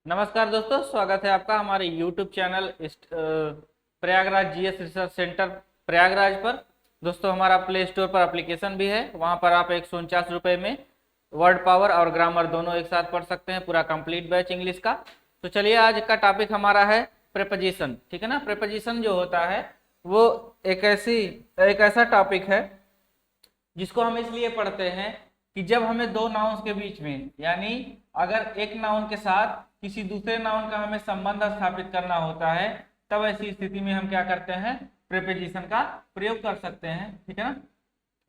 नमस्कार दोस्तों, स्वागत है आपका हमारे YouTube channel Prayagraj GS research centre Prayagraj पर। दोस्तों, हमारा प्ले स्टोर पर एप्लीकेशन भी है, वहां पर आप 149 रुपये में वर्ड पावर और ग्रामर दोनों एक साथ पढ़ सकते हैं, पूरा कंप्लीट बैच इंग्लिश का। तो चलिए, आज का टॉपिक हमारा है प्रेपोजिशन। ठीक है ना। प्रेपोजिशन जो होता है वो एक ऐसा टॉपिक है जिसको हम इसलिए पढ़ते हैं कि जब हमें दो नाउन्स के बीच में, यानी अगर एक नाउन के साथ किसी दूसरे नाउन का हमें संबंध स्थापित करना होता है, तब ऐसी स्थिति में हम क्या करते हैं, प्रीपोजिशन का प्रयोग कर सकते हैं। ठीक है ना।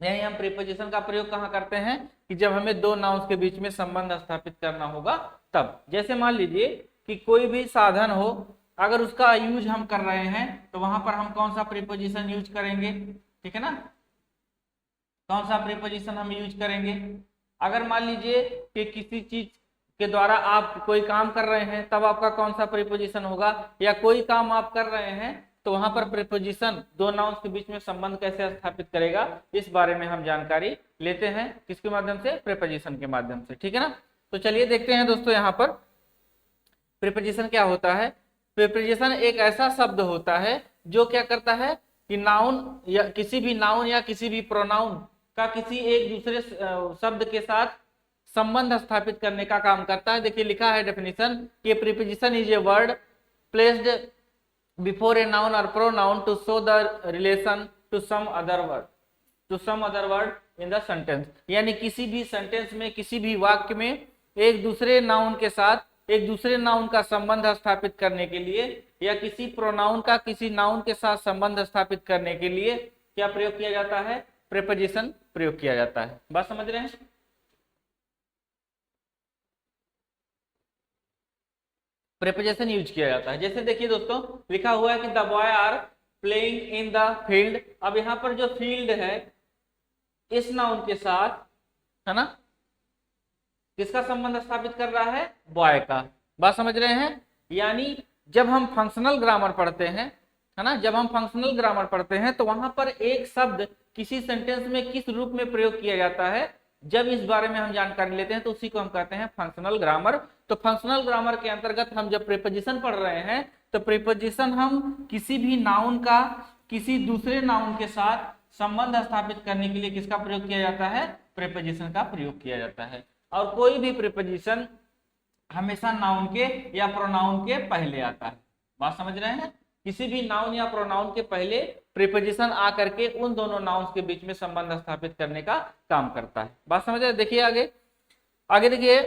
यही हम प्रीपोजिशन का प्रयोग कहाँ करते हैं कि जब हमें दो नाउन्स के बीच में संबंध स्थापित करना होगा तब। जैसे मान लीजिए कि कोई भी साधन हो, अगर उसका यूज हम कर रहे हैं तो वहां पर हम कौन सा प्रीपोजिशन यूज करेंगे। ठीक है ना। कौन सा प्रीपोजिशन हम यूज करेंगे। अगर मान लीजिए कि किसी चीज के द्वारा आप कोई काम कर रहे हैं, तब आपका कौन सा प्रीपोजिशन होगा, या कोई काम आप कर रहे हैं तो वहां पर प्रीपोजिशन दो नाउन्स के बीच में संबंध कैसे स्थापित करेगा, इस बारे में हम जानकारी लेते हैं। किसके माध्यम से, प्रीपोजिशन के माध्यम से। ठीक है ना। तो चलिए देखते हैं दोस्तों, यहाँ पर प्रीपोजिशन क्या होता है। प्रीपोजिशन एक ऐसा शब्द होता है जो क्या करता है कि नाउन या किसी भी प्रोनाउन का किसी एक दूसरे शब्द के साथ संबंध स्थापित करने का काम करता है। देखिए, लिखा है डेफिनेशन कि preposition is a word placed before a noun और pronoun to show the relation to some other word in the sentence. यानी किसी भी सेंटेंस में, किसी भी वाक्य में एक दूसरे नाउन के साथ एक दूसरे नाउन का संबंध स्थापित करने के लिए, या किसी प्रोनाउन का किसी नाउन के साथ संबंध स्थापित करने के लिए क्या प्रयोग किया जाता है, प्रीपोजिशन प्रयोग किया जाता है। बात समझ रहे हैं। प्रीपोजिशन यूज किया जाता है। जैसे देखिए दोस्तों, लिखा हुआ है कि the boy are playing in the field. अब यहाँ पर जो फील्ड है इस नाउन के साथ, है ना, किसका संबंध स्थापित कर रहा है, बॉय का। बात समझ रहे हैं। यानी जब हम फंक्शनल ग्रामर पढ़ते हैं, है ना, जब हम फंक्शनल ग्रामर पढ़ते हैं तो वहां पर एक शब्द किसी सेंटेंस में किस रूप में प्रयोग किया जाता है, जब इस बारे में हम जानकारी लेते हैं तो उसी को हम कहते हैं फंक्शनल ग्रामर। तो फंक्शनल ग्रामर के अंतर्गत हम जब प्रीपोजिशन पढ़ रहे हैं तो प्रीपोजिशन हम किसी भी नाउन का किसी दूसरे नाउन के साथ संबंध स्थापित करने के लिए किसका प्रयोग किया जाता है, प्रीपोजिशन का प्रयोग किया जाता है। और कोई भी प्रीपोजिशन हमेशा नाउन के या प्रोनाउन के पहले आता है। बात समझ रहे हैं। किसी भी नाउन या प्रोनाउन के पहले प्रीपोजिशन आकर के उन दोनों नाउन्स के बीच में संबंध स्थापित करने का काम करता है। बात समझ रहे हैं। देखिए आगे आगे देखिए,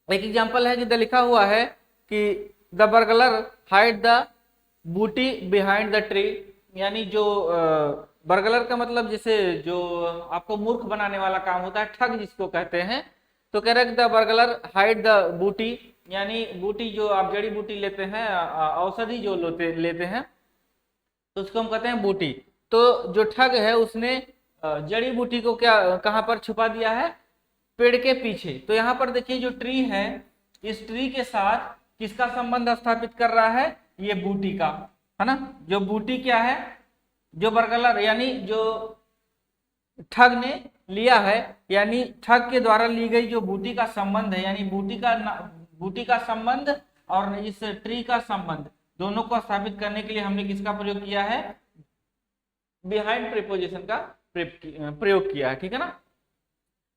एक एग्जांपल है कि लिखा हुआ है कि द बर्गलर हाइड द बूटी बिहाइंड द ट्री। यानी जो बर्गलर का मतलब जैसे जो आपको मूर्ख बनाने वाला काम होता है, ठग जिसको कहते हैं। तो कह रहे हैं द बर्गलर हाइड द बूटी, यानी बूटी जो आप जड़ी बूटी लेते हैं, औषधि जो लेते हैं, तो उसको हम कहते हैं बूटी। तो जो ठग है उसने जड़ी बूटी को क्या कहां पर छुपा दिया है, पेड़ के पीछे। तो यहाँ पर देखिए जो ट्री है, इस ट्री के साथ किसका संबंध स्थापित कर रहा है, ये बूटी का, है ना। जो बूटी क्या है, जो बर्गलर यानी जो ठग ने लिया है, यानी ठग के द्वारा ली गई जो बूटी का संबंध है, यानी बूटी का संबंध और इस ट्री का संबंध, दोनों को स्थापित करने के लिए हमने किसका प्रयोग किया है, बिहाइंड प्रीपोजिशन का प्रयोग किया है। ठीक है ना।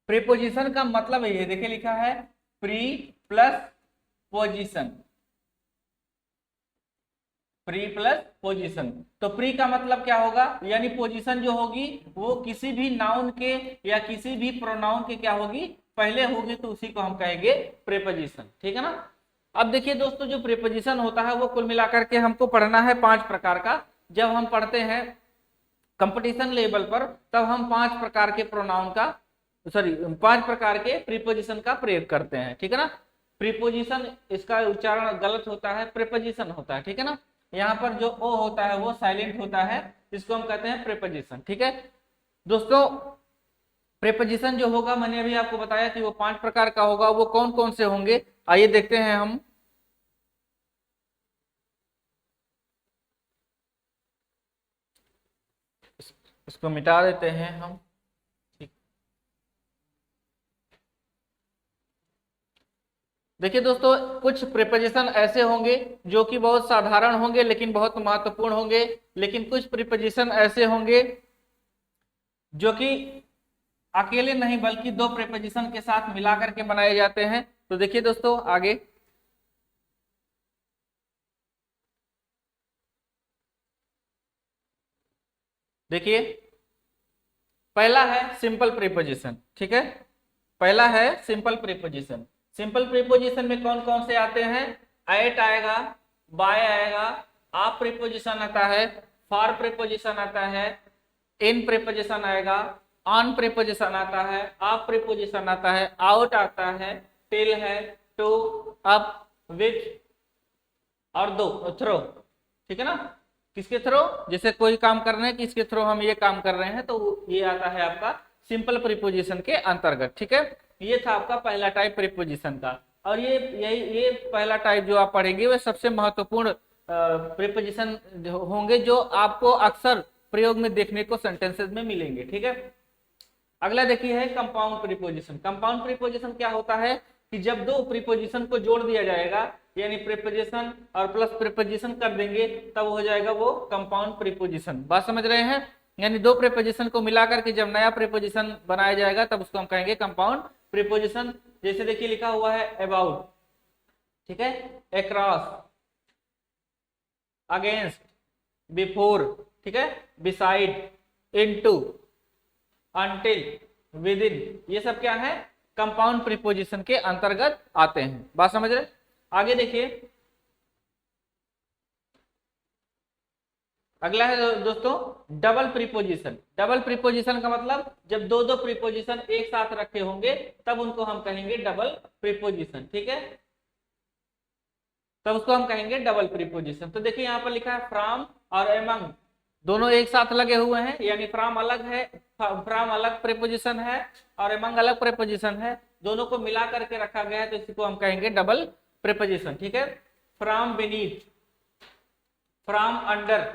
प्रीपोजिशन का मतलब ये देखिए, लिखा है pre plus position, pre plus position. तो प्री का मतलब क्या होगा, यानी पोजीशन जो होगी वो किसी भी नाउन के या किसी भी प्रोनाउन के क्या होगी, पहले होगी, तो उसी को हम कहेंगे प्रीपोजिशन। ठीक है ना। अब देखिए दोस्तों, जो प्रीपोजिशन होता है वो कुल मिलाकर के हमको पढ़ना है 5 प्रकार का। जब हम पढ़ते हैं कंपटीशन लेवल पर, तब हम 5 प्रकार के प्रोनाउन का 5 प्रकार के प्रीपोजिशन का प्रयोग करते हैं। ठीक है ना। प्रीपोजिशन, इसका उच्चारण गलत होता है, प्रीपोजिशन होता है। ठीक है ना। यहाँ पर जो ओ होता है वो साइलेंट होता है, इसको हम कहते हैं प्रीपोजिशन। ठीक है दोस्तों। प्रीपोजिशन जो होगा, मैंने अभी आपको बताया कि वो 5 प्रकार का होगा। वो कौन कौन से होंगे, आइए देखते हैं हम। इसको मिटा देते हैं हम। देखिए दोस्तों, कुछ प्रीपोजिशन ऐसे होंगे जो कि बहुत साधारण होंगे लेकिन बहुत महत्वपूर्ण होंगे, लेकिन कुछ प्रीपोजिशन ऐसे होंगे जो कि अकेले नहीं बल्कि दो प्रीपोजिशन के साथ मिलाकर के बनाए जाते हैं। तो देखिए दोस्तों आगे, देखिए पहला है सिंपल प्रीपोजिशन। ठीक है, पहला है सिंपल प्रीपोजिशन। सिंपल प्रीपोजिशन में कौन कौन से आते हैं? एट आएगा, बाय आएगा, आप प्रीपोजिशन आता है, फॉर प्रीपोजिशन आता है, इन प्रीपोजिशन आएगा, ऑन प्रीपोजिशन आता है, आप प्रीपोजिशन आता है, आउट आता है, टिल है, टू, अप, विथ और दो, थ्रो। ठीक है ना, किसके थ्रो? जैसे कोई काम कर रहे हैं, किसके थ्रो हम ये काम कर रहे हैं, तो ये आता है आपका सिंपल प्रीपोजिशन के अंतर्गत। ठीक है, ये था आपका पहला टाइप प्रीपोजिशन का। और ये पहला टाइप जो आप पढ़ेंगे वह सबसे महत्वपूर्ण प्रीपोजिशन होंगे जो आपको अक्सर प्रयोग में देखने को सेंटेंसेस में मिलेंगे। ठीक है, अगला देखिए है कंपाउंड प्रीपोजिशन। कंपाउंड प्रीपोजिशन क्या होता है कि जब दो प्रीपोजिशन को जोड़ दिया जाएगा, यानी प्रीपोजिशन और प्लस प्रीपोजिशन कर देंगे, तब हो जाएगा वो कंपाउंड प्रीपोजिशन। बात समझ रहे हैं? यानी दो प्रीपोजिशन को मिलाकर के जब नया प्रीपोजिशन बनाया जाएगा तब उसको हम कहेंगे कंपाउंड प्रीपोजिशन। जैसे देखिए लिखा हुआ है अबाउट, ठीक है, अक्रॉस, अगेंस्ट, बिफोर, ठीक है, beside, into, until, with in, ये सब क्या है? कंपाउंड प्रीपोजिशन के अंतर्गत आते हैं। बात समझ रहे? आगे देखिए, अगला है दोस्तों डबल प्रीपोजिशन। डबल प्रीपोजिशन का मतलब जब दो दो प्रीपोजिशन एक साथ रखे होंगे तब उनको हम कहेंगे डबल प्रीपोजिशन। ठीक है, तब उसको हम कहेंगे डबल प्रीपोजिशन। तो देखिए यहाँ पर लिखा है फ्रॉम और अमंग, दोनों एक साथ लगे हुए हैं, यानी फ्रॉम अलग है, फ्रॉम अलग प्रीपोजिशन है और अमंग अलग प्रीपोजिशन है, दोनों को मिला करके रखा गया है, तो इसको हम कहेंगे डबल प्रीपोजिशन। ठीक है, फ्रॉम बीनीथ, फ्रॉम अंडर,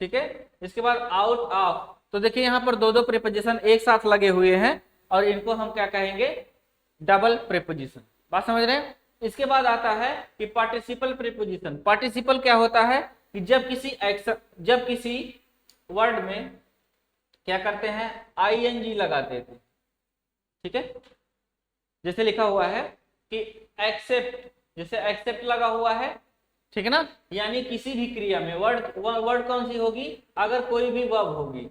ठीक है, इसके बाद आउट ऑफ। तो देखिए यहाँ पर दो दो प्रीपोजिशन एक साथ लगे हुए हैं और इनको हम क्या कहेंगे? Double preposition. बात समझ रहे हैं? इसके बाद आता है कि पार्टिसिपल प्रीपोजिशन। पार्टिसिपल क्या होता है कि जब किसी वर्ड में क्या करते हैं? आईएनजी लगाते थे। ठीक है, जैसे लिखा हुआ है कि एक्सेप्ट, जैसे एक्सेप्ट लगा हुआ है, ठीक है ना, यानी किसी भी क्रिया में वर्ड कौन सी होगी? अगर कोई भी वर्ब होगी,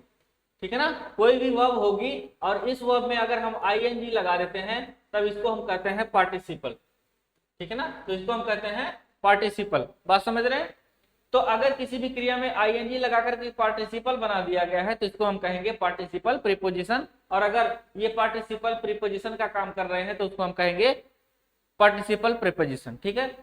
ठीक है ना, कोई भी वर्ब होगी और इस वर्ब में अगर हम आईएनजी लगा देते हैं तब इसको हम कहते हैं पार्टिसिपल। ठीक है ना, तो इसको हम कहते हैं पार्टिसिपल। बात समझ रहे हैं? तो अगर किसी भी क्रिया में आईएनजी लगाकर के पार्टिसिपल बना दिया गया है तो इसको हम कहेंगे पार्टिसिपल प्रीपोजिशन। और अगर ये पार्टिसिपल प्रीपोजिशन का काम कर रहे हैं तो उसको हम कहेंगे पार्टिसिपल प्रीपोजिशन। ठीक है,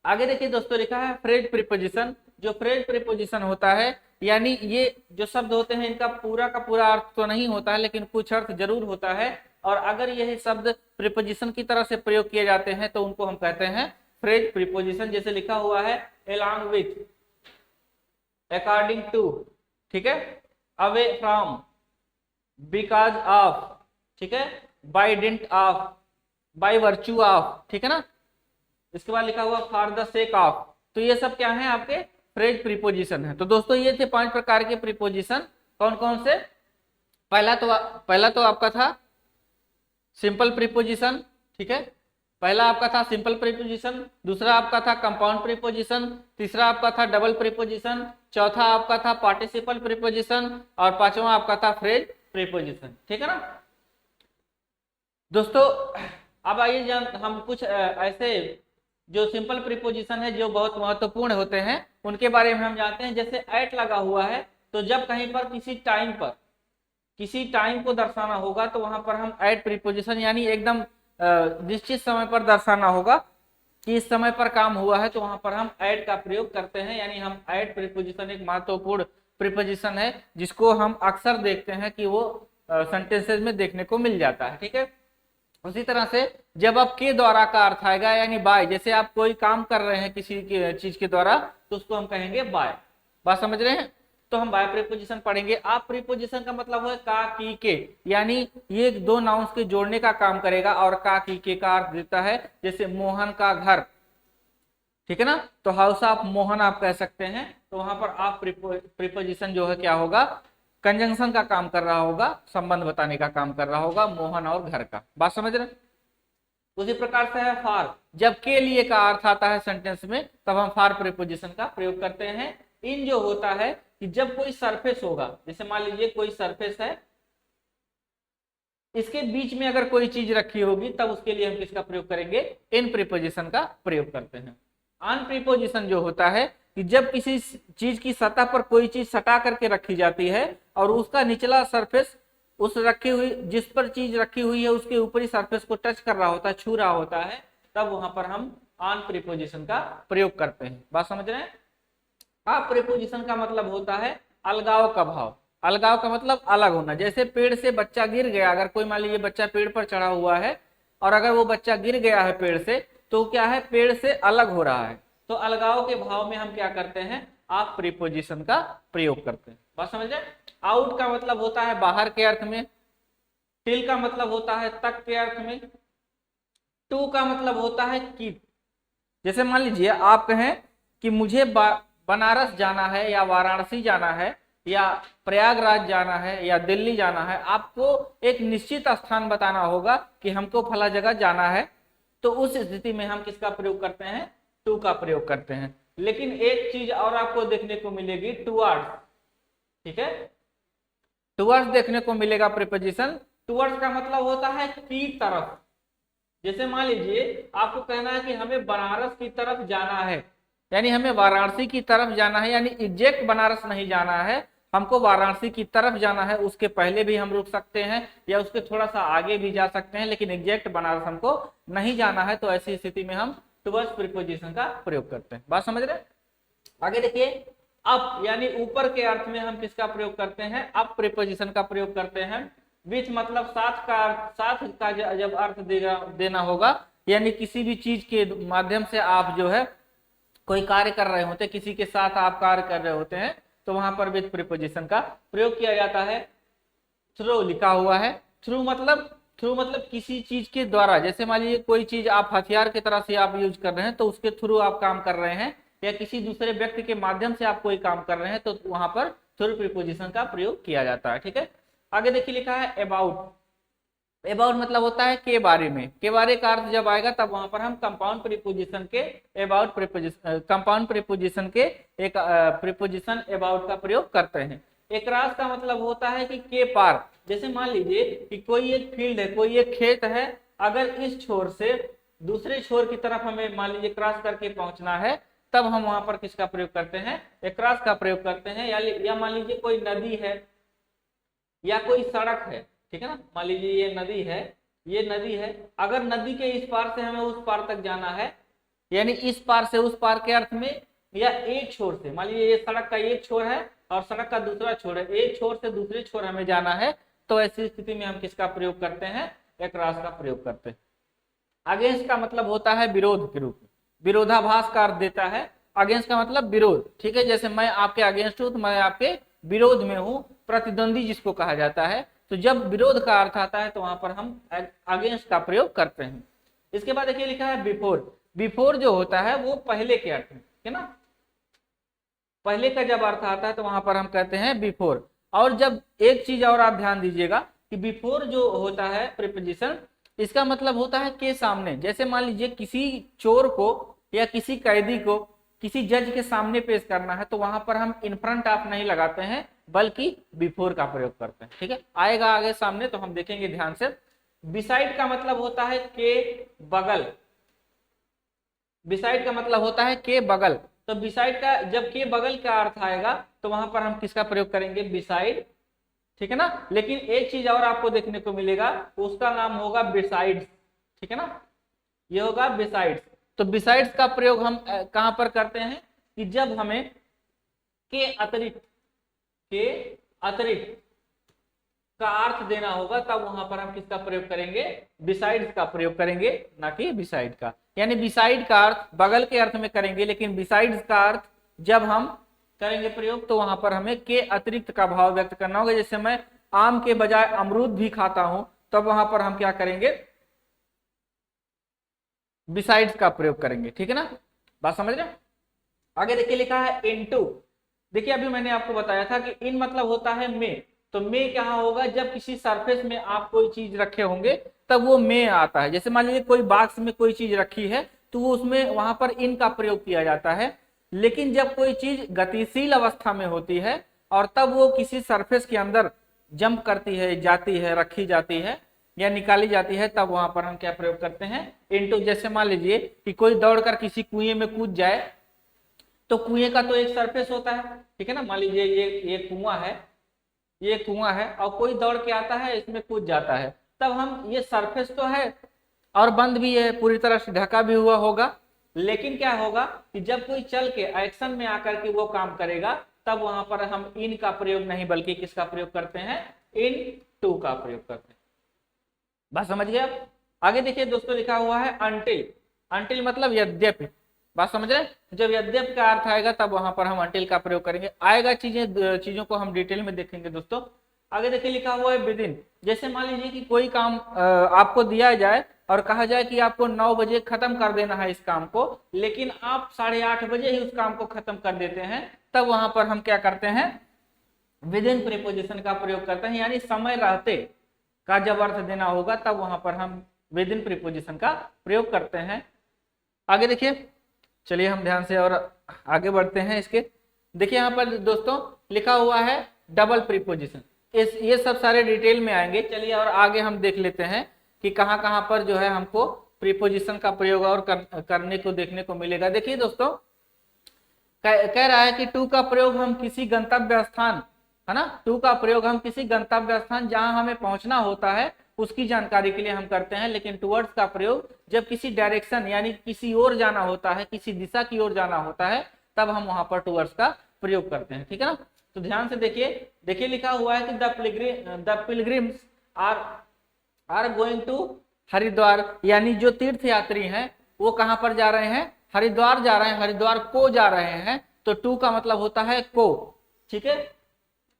आगे देखिए दोस्तों लिखा है फ्रेज प्रीपोजिशन। जो फ्रेज प्रीपोजिशन होता है, यानी ये जो शब्द होते हैं इनका पूरा का पूरा अर्थ तो नहीं होता है लेकिन कुछ अर्थ जरूर होता है, और अगर यह शब्द प्रीपोजिशन की तरह से प्रयोग किए जाते हैं तो उनको हम कहते हैं फ्रेज प्रीपोजिशन। जैसे लिखा हुआ है along with, according to, ठीक है, away from, because of, ठीक है, by dint of, by virtue of, ठीक है ना, इसके बाद लिखा हुआ for the sake of। तो ये सब क्या है? आपके फ्रेज प्रीपोजिशन है। तो दोस्तों ये थे 5 प्रकार के प्रीपोजिशन। कौन कौन से? पहला तो आपका था सिंपल प्रीपोजिशन, ठीक है, पहला आपका था सिंपल प्रीपोजिशन, दूसरा आपका था कंपाउंड प्रीपोजिशन, तीसरा आपका था डबल प्रीपोजिशन, चौथा आपका था पार्टिसिपल प्रीपोजिशन और पांचवा आपका था फ्रेज प्रीपोजिशन। ठीक है ना दोस्तों? अब आइए हम कुछ ऐसे जो सिंपल प्रीपोजिशन है जो बहुत महत्वपूर्ण होते हैं उनके बारे में हम जानते हैं। जैसे एट लगा हुआ है, तो जब कहीं पर किसी टाइम को दर्शाना होगा तो वहां पर हम एट प्रीपोजिशन, यानी एकदम निश्चित समय पर दर्शाना होगा कि इस समय पर काम हुआ है, तो वहां पर हम एट का प्रयोग करते हैं। यानी हम एट प्रीपोजिशन एक महत्वपूर्ण प्रीपोजिशन है जिसको हम अक्सर देखते हैं कि वो सेंटेंसेस में देखने को मिल जाता है। ठीक है, उसी तरह से जब अब के द्वारा का अर्थ आएगा, यानी बाय, जैसे आप कोई काम कर रहे हैं किसी चीज के द्वारा तो उसको हम कहेंगे बाय। बात समझ रहे हैं? तो हम बाय प्रीपोजिशन पढ़ेंगे। आप प्रीपोजिशन का मतलब है का, की, के, यानी ये दो नाउन्स के जोड़ने का काम करेगा और का, की, के का अर्थ देता है। जैसे मोहन का घर, ठीक है ना, तो हाउस ऑफ मोहन आप कह सकते हैं। तो वहां पर आप प्रीपोजिशन जो है क्या होगा, कंजंक्शन का काम कर रहा होगा, संबंध बताने का काम कर रहा होगा मोहन और घर का। बात समझ रहे हैं? उसी प्रकार से है फार, जब के लिए का अर्थ आता है सेंटेंस में तब हम फार प्रीपोजिशन का प्रयोग करते हैं। इन जो होता है कि जब कोई सरफेस होगा, जैसे मान लीजिए कोई सरफेस है, इसके बीच में अगर कोई चीज रखी होगी तब उसके लिए हम किसका प्रयोग करेंगे, इन प्रीपोजिशन का प्रयोग करते हैं। ऑन प्रीपोजिशन जो होता है कि जब किसी चीज की सतह पर कोई चीज सटा करके रखी जाती है और उसका निचला सरफेस उस रखी हुई, जिस पर चीज रखी हुई है उसके ऊपरी सरफेस को टच कर रहा होता है, छू रहा होता है, तब वहां पर हम ऑन प्रीपोजिशन का प्रयोग करते हैं। बात समझ रहे हैं? आप प्रीपोजिशन का मतलब होता है अलगाव का भाव। अलगाव का मतलब अलग होना। जैसे पेड़ से बच्चा गिर गया, अगर कोई मान लीजिए बच्चा पेड़ पर चढ़ा हुआ है और अगर वो बच्चा गिर गया है पेड़ से, तो क्या है, पेड़ से अलग हो रहा है, तो अलगाव के भाव में हम क्या करते हैं, आप प्रीपोजिशन का प्रयोग करते हैं। बात समझ रहे? आउट का मतलब होता है बाहर के अर्थ में, टिल का मतलब होता है तक के अर्थ में, टू का मतलब होता है कि। जैसे मान लीजिए आप कहें कि मुझे बनारस जाना है या वाराणसी जाना है या प्रयागराज जाना है या दिल्ली जाना है, आपको एक निश्चित स्थान बताना होगा कि हमको फला जगह जाना है, तो उस स्थिति में हम किसका प्रयोग करते हैं, टू का प्रयोग करते हैं। लेकिन एक चीज और आपको देखने को मिलेगी, टुवर्ड्स, ठीक है, टुवर्ड्स देखने को मिलेगा प्रीपोजिशन। टुवर्ड्स का मतलब होता है की तरफ। जैसे मान लीजिए आपको कहना है कि हमें बनारस की तरफ जाना है, यानी हमें वाराणसी की तरफ जाना है, यानी एग्जैक्ट बनारस नहीं जाना है, हमको वाराणसी की तरफ जाना है। उसके पहले भी हम रुक सकते हैं या उसके थोड़ा सा आगे भी जा सकते हैं, लेकिन एग्जैक्ट बनारस हमको नहीं जाना है, तो ऐसी स्थिति में हम टुवर्ड्स प्रीपोजिशन का प्रयोग करते हैं। बात समझ रहे हैं? आगे देखिए, अप यानी ऊपर के अर्थ में हम किसका प्रयोग करते हैं, अप प्रीपोजिशन का प्रयोग करते हैं। विथ मतलब साथ का अर्थ, साथ का जब अर्थ देना होगा, यानी किसी भी चीज के माध्यम से आप जो है कोई कार्य कर रहे होते हैं, किसी के साथ आप कार्य कर रहे होते हैं, तो वहां पर विथ प्रीपोजिशन का प्रयोग किया जाता है। थ्रू लिखा हुआ है, थ्रू मतलब किसी चीज के द्वारा। जैसे मान लीजिए कोई चीज आप हथियार की तरह से आप यूज कर रहे हैं, तो उसके थ्रू आप काम कर रहे हैं, या किसी दूसरे व्यक्ति के माध्यम से आप कोई काम कर रहे हैं, तो वहां पर थ्रू प्रीपोजिशन का प्रयोग किया जाता है। ठीक है, आगे देखिए लिखा है अबाउट। अबाउट मतलब होता है के बारे में। के बारे का अर्थ जब आएगा तब वहां पर हम कंपाउंड प्रीपोजिशन के अबाउट प्रीपोजिशन, कंपाउंड प्रीपोजिशन के एक प्रीपोजिशन अबाउट का प्रयोग करते हैं। एकरास का मतलब होता है कि के पार। जैसे मान लीजिए कि कोई एक फील्ड है, कोई एक खेत है, अगर इस छोर से दूसरे छोर की तरफ हमें मान लीजिए क्रॉस करके पहुंचना है, तब हम वहां पर किसका प्रयोग करते हैं, एकरास का प्रयोग करते हैं। या मान लीजिए कोई नदी है या कोई सड़क है, ठीक है ना, मान लीजिए ये नदी है, ये नदी है, अगर नदी के इस पार से हमें उस पार तक जाना है, यानी इस पार से उस पार के अर्थ में, या एक छोर से, मान लीजिए ये सड़क का एक छोर है और सड़क का दूसरा छोर है, एक छोर से दूसरे छोर हमें जाना है, तो ऐसी स्थिति में हम किसका प्रयोग करते हैं, एकरास का प्रयोग करते हैं। अगेंस्ट का मतलब होता है विरोध के रूप में, विरोधाभास का अर्थ देता है। अगेंस्ट का मतलब विरोध, ठीक है, जैसे मैं आपके अगेंस्ट हूं तो मैं आपके विरोध में हूं, प्रतिद्वंदी जिसको कहा जाता है। तो जब विरोध का अर्थ आता है तो वहां पर हम अगेंस्ट का प्रयोग करते हैं। इसके बाद देखिए लिखा है बिफोर। बिफोर जो होता है वो पहले के अर्थ में, ठीक है ना, पहले का जब अर्थ आता है तो वहां पर हम कहते हैं बिफोर। और जब एक चीज और आप ध्यान दीजिएगा कि बिफोर जो होता है प्रीपोजिशन, इसका मतलब होता है के सामने। जैसे मान लीजिए किसी चोर को या किसी कैदी को किसी जज के सामने पेश करना है, तो वहां पर हम इन फ्रंट ऑफ नहीं लगाते हैं बल्कि बिफोर का प्रयोग करते हैं। ठीक है, आएगा आगे सामने तो हम देखेंगे ध्यान से। बिसाइड का मतलब होता है के बगल। बिसाइड का मतलब होता है के बगल। तो बिसाइड का जब के बगल का अर्थ आएगा तो वहां पर हम किसका प्रयोग करेंगे, बिसाइड, ठीक है ना। लेकिन एक चीज और आपको देखने को मिलेगा, उसका नाम होगा बिसाइड्स, ठीक है ना, ये होगा बिसाइड्स। तो बिसाइड्स का प्रयोग हम कहां पर करते हैं कि जब हमें के अतिरिक्त का अर्थ देना होगा, तब वहां पर हम किसका प्रयोग करेंगे, बिसाइड्स का प्रयोग करेंगे, ना कि बिसाइड का। यानी बिसाइड का अर्थ बगल के अर्थ में करेंगे, लेकिन बिसाइड्स का अर्थ जब हम करेंगे प्रयोग तो वहां पर हमें के अतिरिक्त का भाव व्यक्त करना होगा। जैसे मैं आम के बजाय अमरूद भी खाता हूं, तब वहां पर हम क्या करेंगे, बिसाइड्स का प्रयोग करेंगे। ठीक है ना, बात समझ रहे हैं। आगे देखिए लिखा है इनटू। देखिए अभी मैंने आपको बताया था कि इन मतलब होता है में, तो में क्या होगा, जब किसी सरफेस में आप कोई चीज रखे होंगे तब वो में आता है। जैसे मान लीजिए कोई बॉक्स में कोई चीज रखी है तो वो उसमें वहां पर इन का प्रयोग किया जाता है। लेकिन जब कोई चीज गतिशील अवस्था में होती है और तब वो किसी सरफेस के अंदर जंप करती है, जाती है, रखी जाती है या निकाली जाती है, तब वहां पर हम क्या प्रयोग करते हैं, इनटू। जैसे मान लीजिए कि कोई दौड़कर किसी कुएं में कूद जाए, तो कुएं का तो एक सरफेस होता है, ठीक है ना। मान लीजिए ये कुआं है, ये कुआं है और कोई दौड़ के आता है, इसमें कूद जाता है, तब हम ये सरफेस तो है और बंद भी है, पूरी तरह से ढका भी हुआ होगा। लेकिन क्या होगा कि जब कोई चल के एक्शन में आकर के वो काम करेगा, तब वहां पर हम इन का प्रयोग नहीं बल्कि किसका प्रयोग करते हैं, इन टू का प्रयोग करते हैं। बात समझ गए आप। आगे देखिए दोस्तों लिखा हुआ है अनटिल। अनटिल मतलब यद्यपि। बात समझ रहे हैं, जब यद्यपि का अर्थ आएगा तब वहां पर हम अनटिल का प्रयोग करेंगे। आएगा चीजों को हम डिटेल में देखेंगे दोस्तों। आगे देखिए लिखा हुआ है विदिन। जैसे मान लीजिए कि कोई काम आपको दिया जाए और कहा जाए कि आपको 9 बजे खत्म कर देना है इस काम को, लेकिन आप 8:30 बजे ही उस काम को खत्म कर देते हैं, तब वहां पर हम क्या करते हैं, विदिन प्रीपोजिशन का प्रयोग करते हैं। यानी समय रहते का जब अर्थ देना होगा तब वहां पर हम विदिन प्रीपोजिशन का प्रयोग करते हैं। आगे देखिए, चलिए हम ध्यान से और आगे बढ़ते हैं इसके। देखिए यहाँ पर दोस्तों लिखा हुआ है डबल प्रीपोजिशन। ये सब सारे डिटेल में आएंगे। चलिए और आगे हम देख लेते हैं कि कहाँ कहाँ पर जो है हमको प्रीपोजिशन का प्रयोग और करने को देखने को मिलेगा। देखिए दोस्तों, कह रहा है कि टू का प्रयोग हम किसी गंतव्य स्थान, है ना, टू का प्रयोग हम किसी गंतव्य स्थान जहां हमें पहुंचना होता है उसकी जानकारी के लिए हम करते हैं। लेकिन टुवर्ड्स का प्रयोग जब किसी डायरेक्शन यानी किसी ओर जाना होता है, किसी दिशा की ओर जाना होता है, तब हम वहां पर टुवर्ड्स का प्रयोग करते हैं। ठीक है ना, तो ध्यान से देखिए लिखा हुआ है कि the pilgrims are going to Haridwar. यानी जो तीर्थ यात्री हैं वो कहां पर जा रहे हैं, हरिद्वार जा रहे हैं, हरिद्वार को जा रहे हैं। तो टू का मतलब होता है को। ठीक है,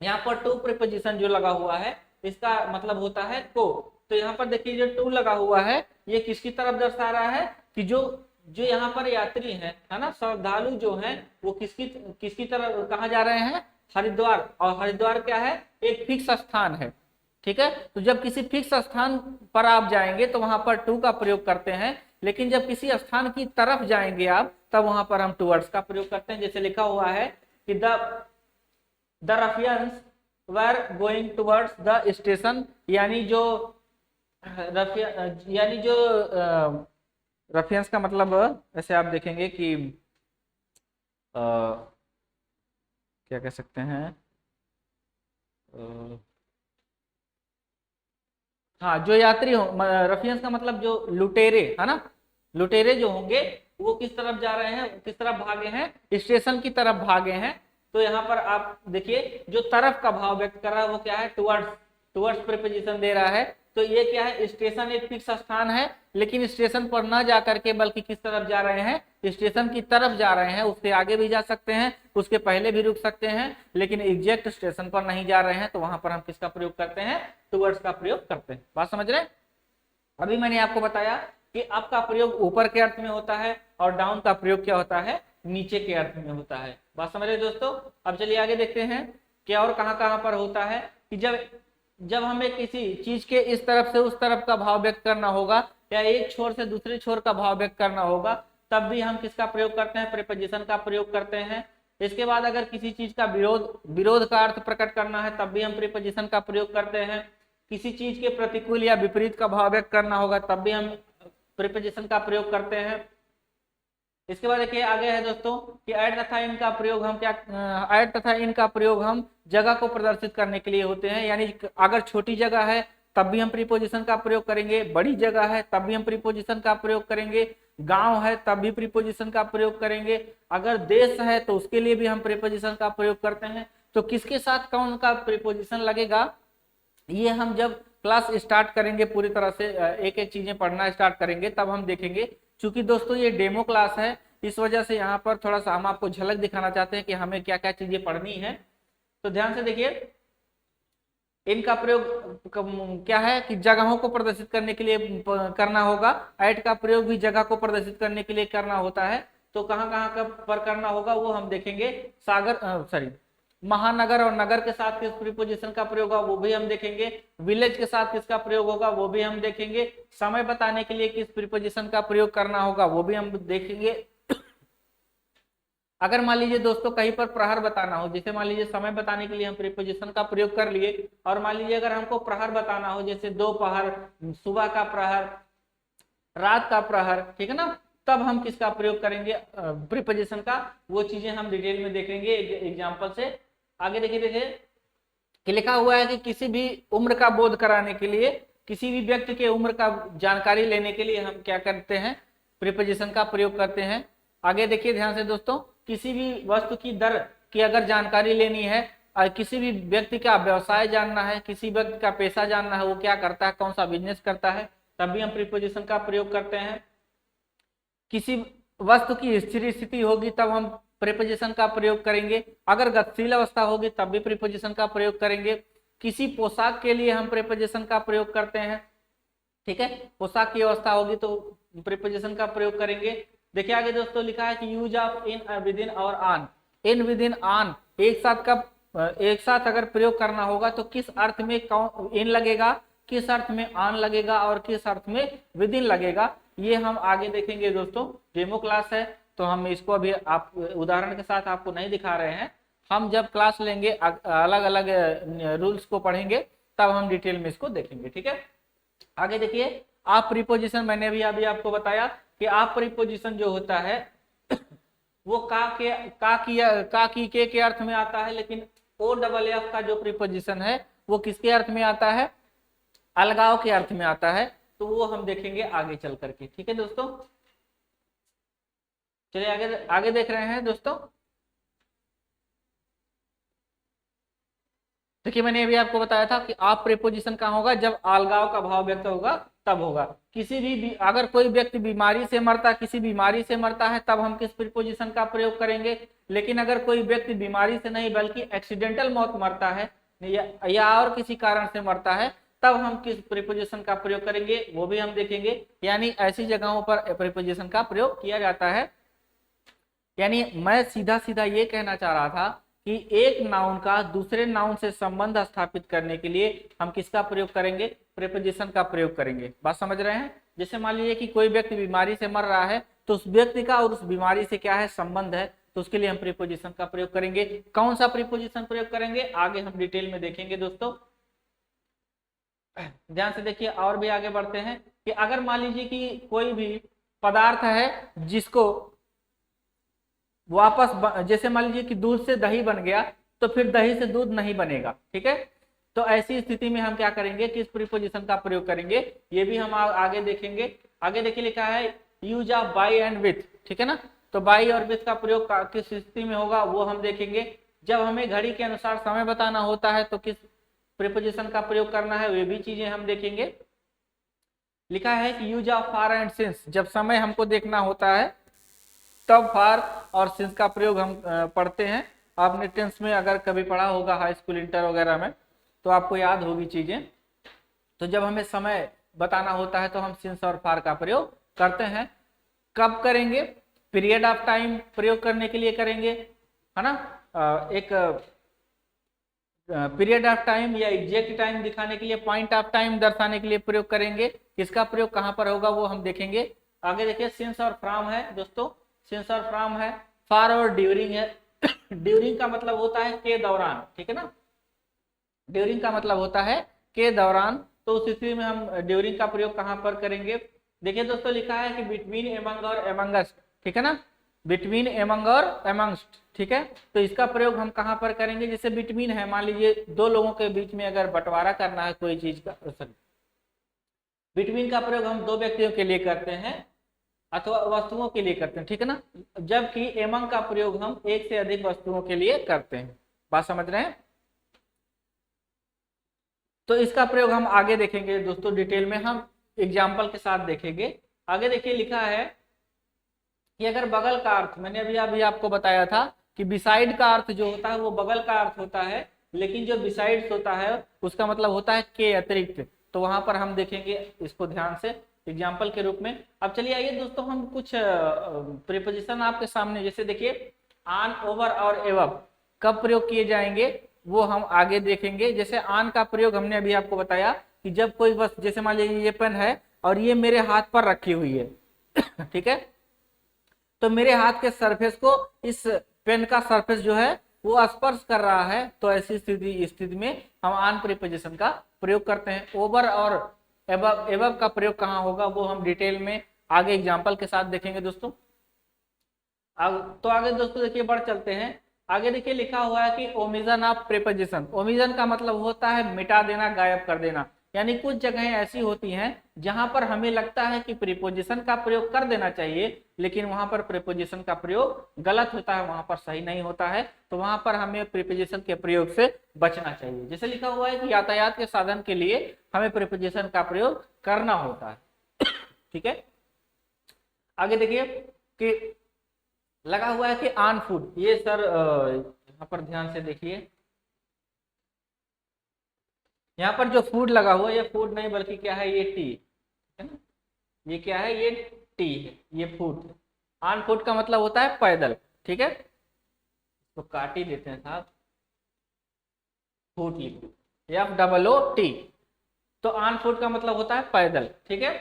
यहाँ पर टू प्रीपोजिशन जो लगा हुआ है इसका मतलब होता है को। तो यहाँ पर देखिए जो टू लगा हुआ है ये किसकी तरफ दर्शा रहा है कि जो यहाँ पर यात्री हैं, है ना, श्रद्धालु जो हैं वो किसकी तरफ कहाँ जा रहे हैं, हरिद्वार। और हरिद्वार क्या है, एक फिक्स स्थान है। ठीक है, तो जब किसी फिक्स स्थान पर आप जाएंगे तो वहां पर टू का प्रयोग करते हैं। लेकिन जब किसी स्थान की तरफ जाएंगे आप, तब वहां पर हम टुवर्ड्स का प्रयोग करते हैं। जैसे लिखा हुआ है कि the ruffians were going towards the station. यानी जो रफियंस का मतलब ऐसे आप देखेंगे कि क्या कह सकते हैं, हाँ जो यात्री हो, रफियंस का मतलब जो लुटेरे, है ना, लुटेरे जो होंगे वो किस तरफ जा रहे हैं, किस तरफ भागे हैं, स्टेशन की तरफ भागे हैं। तो यहाँ पर आप देखिए जो तरफ का भाव व्यक्त कर रहा है वो क्या है, टुवर्ड्स प्रीपोजिशन दे रहा है। तो ये क्या है, स्टेशन एक फिक्स स्थान है, लेकिन स्टेशन पर ना जा करके बल्कि किस तरफ जा रहे हैं, स्टेशन की तरफ जा रहे हैं। उससे आगे भी जा सकते हैं, उसके पहले भी रुक सकते हैं, लेकिन एग्जैक्ट स्टेशन पर नहीं जा रहे हैं। तो वहां पर हम किसका प्रयोग करते हैं, टुवर्ड्स का प्रयोग करते हैं। बात समझ रहे हैं। अभी मैंने आपको बताया कि अप का प्रयोग ऊपर के अर्थ में होता है और डाउन का प्रयोग क्या होता है, नीचे के अर्थ में होता है। बात समझ रहे दोस्तों। अब चलिए आगे देखते हैं कि और कहां पर होता है कि जब हमें किसी चीज के इस तरफ से उस तरफ का भाव व्यक्त करना होगा या एक छोर से दूसरे छोर का भाव व्यक्त करना होगा, तब भी हम किसका प्रयोग करते हैं, प्रीपोजिशन का प्रयोग करते हैं। इसके बाद अगर किसी चीज का विरोध का अर्थ प्रकट करना है तब भी हम प्रीपोजिशन का प्रयोग करते हैं। किसी चीज के प्रतिकूल या विपरीत का भाव व्यक्त करना होगा तब भी हम प्रीपोजिशन का प्रयोग करते हैं। इसके बाद देखिए आगे है दोस्तों कि ऐड तथा इन का प्रयोग हम ऐड तथा इन का प्रयोग हम जगह को प्रदर्शित करने के लिए होते हैं। यानी अगर छोटी जगह है तब भी हम प्रीपोजिशन का प्रयोग करेंगे, बड़ी जगह है तब भी हम प्रीपोजिशन का प्रयोग करेंगे, गांव है तब भी प्रीपोजिशन का प्रयोग करेंगे, अगर देश है तो उसके लिए भी हम प्रीपोजिशन का प्रयोग करते हैं। तो किसके साथ कौन का प्रीपोजिशन लगेगा, ये हम जब क्लास स्टार्ट करेंगे, पूरी तरह से एक एक चीजें पढ़ना स्टार्ट करेंगे, तब हम देखेंगे। क्योंकि दोस्तों ये डेमो क्लास है, इस वजह से यहाँ पर थोड़ा सा हम आपको झलक दिखाना चाहते हैं कि हमें क्या क्या चीजें पढ़नी है। तो ध्यान से देखिए, इनका प्रयोग क्या है कि जगहों को प्रदर्शित करने के लिए करना होगा। एट का प्रयोग भी जगह को प्रदर्शित करने के लिए करना होता है। तो कहाँ कहाँ पर करना होगा वो हम देखेंगे। महानगर और नगर के साथ किस प्रीपोजिशन का प्रयोग होगा वो भी हम देखेंगे। विलेज के साथ किसका प्रयोग होगा वो भी हम देखेंगे। समय बताने के लिए किस प्रीपोजिशन का प्रयोग करना होगा वो भी हम देखेंगे। अगर मान लीजिए दोस्तों कहीं पर प्रहर बताना हो, जैसे मान लीजिए समय बताने के लिए हम प्रीपोजिशन का प्रयोग कर लिए, और मान लीजिए अगर हमको प्रहर बताना हो, जैसे दोपहर, सुबह का प्रहर, रात का प्रहर, ठीक है ना, तब हम किसका प्रयोग करेंगे प्रीपोजिशन का, वो चीजें हम डिटेल में देखेंगे एग्जाम्पल से। आगे देखिए कि लिखा हुआ है कि किसी भी उम्र का बोध कराने के लिए, किसी भी व्यक्ति के उम्र का जानकारी लेने के लिए हम क्या करते हैं, प्रीपोजिशन का प्रयोग करते हैं। आगे देखिए ध्यान से दोस्तों, किसी भी वस्तु की दर की अगर जानकारी लेनी है, और किसी भी व्यक्ति का व्यवसाय जानना है, किसी व्यक्ति का पेशा जानना है, वो क्या करता है, कौन सा बिजनेस करता है, तब भी हम प्रीपोजिशन का प्रयोग करते हैं। किसी वस्तु की स्थिर स्थिति होगी तब हम प्रीपोजिशन का प्रयोग करेंगे। अगर गतिशील अवस्था होगी तब भी प्रीपोजिशन का प्रयोग करेंगे। किसी पोशाक के लिए हम प्रीपोजिशन का प्रयोग करते हैं, ठीक है, पोशाक की अवस्था होगी तो प्रीपोजिशन का प्रयोग करेंगे। देखिए आगे दोस्तों लिखा है कि use of in, within और on. In, within, on एक साथ कब, एक साथ अगर प्रयोग करना होगा तो किस अर्थ में इन लगेगा, किस अर्थ में ऑन लगेगा और किस अर्थ में विद इन लगेगा, ये हम आगे देखेंगे दोस्तों। डेमो क्लास है तो हम इसको अभी आप उदाहरण के साथ आपको नहीं दिखा रहे हैं। हम जब क्लास लेंगे अलग अलग रूल्स को पढ़ेंगे तब हम डिटेल में इसको देखेंगे, ठीक है। आगे देखिए, आप प्रीपोजिशन, मैंने अभी आपको बताया कि आप प्रीपोजिशन जो होता है वो का की के अर्थ में आता है, लेकिन ओ डबल एफ का जो प्रीपोजिशन है वो किसके अर्थ में आता है, अलगाव के अर्थ में आता है। तो वो हम देखेंगे आगे चल करके, ठीक है दोस्तों। चलिए आगे आगे देख रहे हैं दोस्तों। देखिए मैंने अभी आपको बताया था कि आप प्रीपोजिशन कहाँ होगा, जब अलगाव का भाव व्यक्त होगा तब होगा। किसी भी अगर कोई व्यक्ति बीमारी से मरता, किसी बीमारी से मरता है तब हम किस प्रीपोजिशन का प्रयोग करेंगे। लेकिन अगर कोई व्यक्ति बीमारी से नहीं बल्कि एक्सीडेंटल मौत मरता है या और किसी कारण से मरता है तब हम किस प्रीपोजिशन का प्रयोग करेंगे वो भी हम देखेंगे। यानी ऐसी जगहों पर प्रीपोजिशन का प्रयोग किया जाता है। यानी मैं सीधा सीधा ये कहना चाह रहा था कि एक नाउन का दूसरे नाउन से संबंध स्थापित करने के लिए हम किसका प्रयोग करेंगे, प्रीपोजिशन का प्रयोग करेंगे। बात समझ रहे हैं। जैसे मान लीजिए कि कोई व्यक्ति बीमारी से मर रहा है तो उस व्यक्ति का और उस बीमारी से क्या है, संबंध है, तो उसके लिए हम प्रीपोजिशन का प्रयोग करेंगे। कौन सा प्रीपोजिशन प्रयोग करेंगे आगे हम डिटेल में देखेंगे दोस्तों। ध्यान से देखिए और भी आगे बढ़ते हैं कि अगर मान लीजिए कि कोई भी पदार्थ है जिसको वापस, जैसे मान लीजिए कि दूध से दही बन गया तो फिर दही से दूध नहीं बनेगा, ठीक है। तो ऐसी स्थिति में हम क्या करेंगे, किस प्रीपोजिशन का प्रयोग करेंगे, ये भी हम आगे देखेंगे। आगे देखिए लिखा है use of by and with, ठीक है ना। तो बाय और विथ का प्रयोग किस स्थिति में होगा वो हम देखेंगे। जब हमें घड़ी के अनुसार समय बताना होता है तो किस प्रीपोजिशन का प्रयोग करना है, वे भी चीजें हम देखेंगे। लिखा है कि use of far and since, जब समय हमको देखना होता है तब फार और सिंस का प्रयोग हम पढ़ते हैं। आपने टेंस में अगर कभी पढ़ा होगा हाई स्कूल इंटर वगैरह में तो आपको याद होगी चीजें। तो जब हमें समय बताना होता है तो हम सिंस और फार का प्रयोग करते हैं। कब करेंगे, पीरियड ऑफ टाइम प्रयोग करने के लिए करेंगे, है ना। एक पीरियड ऑफ टाइम या एग्जैक्ट टाइम दिखाने के लिए, पॉइंट ऑफ टाइम दर्शाने के लिए प्रयोग करेंगे। इसका प्रयोग कहाँ पर होगा वो हम देखेंगे। आगे देखिए सिंस और फ्रॉम है दोस्तों, सिंस और फ्रॉम है। फार और ड्यूरिंग है। ड्यूरिंग का मतलब होता है के दौरान, ठीक है ना। ड्यूरिंग का मतलब होता है के दौरान। तो उस स्थिति में हम ड्यूरिंग का प्रयोग कहाँ पर करेंगे। देखिए दोस्तों लिखा है कि बिटवीन, एमंग और एमंगस्ट, ठीक है ना, बिटवीन, एमंग और एमंगस्ट, ठीक है। तो इसका प्रयोग हम कहाँ पर करेंगे, जैसे बिटवीन है, मान लीजिए दो लोगों के बीच में अगर बंटवारा करना है कोई चीज का, बिटवीन का प्रयोग हम दो व्यक्तियों के लिए करते हैं अथवा वस्तुओं के लिए करते हैं, ठीक है ना। जबकि एमंग का प्रयोग हम एक से अधिक वस्तुओं के लिए करते हैं। बात समझ रहे हैं। तो इसका प्रयोग हम आगे देखेंगे दोस्तों डिटेल में, हम एग्जाम्पल के साथ देखेंगे। आगे देखिए लिखा है कि अगर बगल का अर्थ, मैंने अभी अभी आपको बताया था कि बिसाइड का अर्थ जो होता है वो बगल का अर्थ होता है, लेकिन जो बिसाइड्स होता है उसका मतलब होता है के अतिरिक्त। तो वहां पर हम देखेंगे इसको ध्यान से एग्जाम्पल के रूप में। अब चलिए आइए दोस्तों, हम कुछ प्रीपोजिशन आपके सामने, जैसे देखिए ऑन, ओवर और एबव कब प्रयोग किए जाएंगे वो हम आगे देखेंगे। जैसे ऑन का प्रयोग हमने अभी आपको बताया कि जब कोई बस, जैसे मान लीजिए ये पेन है और ये मेरे हाथ पर रखी हुई है ठीक है, तो मेरे हाथ के सरफेस को इस पेन का सरफेस जो है वो स्पर्श कर रहा है, तो ऐसी स्थिति में हम ऑन प्रीपोजिशन का प्रयोग करते हैं। ओवर और एबव, एबव का प्रयोग कहाँ होगा वो हम डिटेल में आगे एग्जांपल के साथ देखेंगे दोस्तों। अब तो आगे दोस्तों देखिए बढ़ चलते हैं। आगे देखिए लिखा हुआ है कि ओमिजन ऑफ प्रीपोजिशन। ओमिजन का मतलब होता है मिटा देना, गायब कर देना। यानी कुछ जगहें ऐसी होती हैं जहां पर हमें लगता है कि प्रीपोजिशन का प्रयोग कर देना चाहिए, लेकिन वहां पर प्रीपोजिशन का प्रयोग गलत होता है, वहां पर सही नहीं होता है, तो वहां पर हमें प्रीपोजिशन के प्रयोग से बचना चाहिए। जैसे लिखा हुआ है कि यातायात के साधन के लिए हमें प्रीपोजिशन का प्रयोग करना होता है ठीक है। आगे देखिए कि लगा हुआ है कि ऑन फूड, ये सर यहाँ पर ध्यान से देखिए, यहाँ पर जो फूड लगा हुआ है ये फूड नहीं बल्कि क्या है, ये टी है ना, ये क्या है, ये टी है, ये फूड है। ऑन फूड का मतलब होता है पैदल, ठीक है, तो काट ही देते हैं साहब, फूड लिखो FOOT। तो ऑन फूड का मतलब होता है पैदल, ठीक है।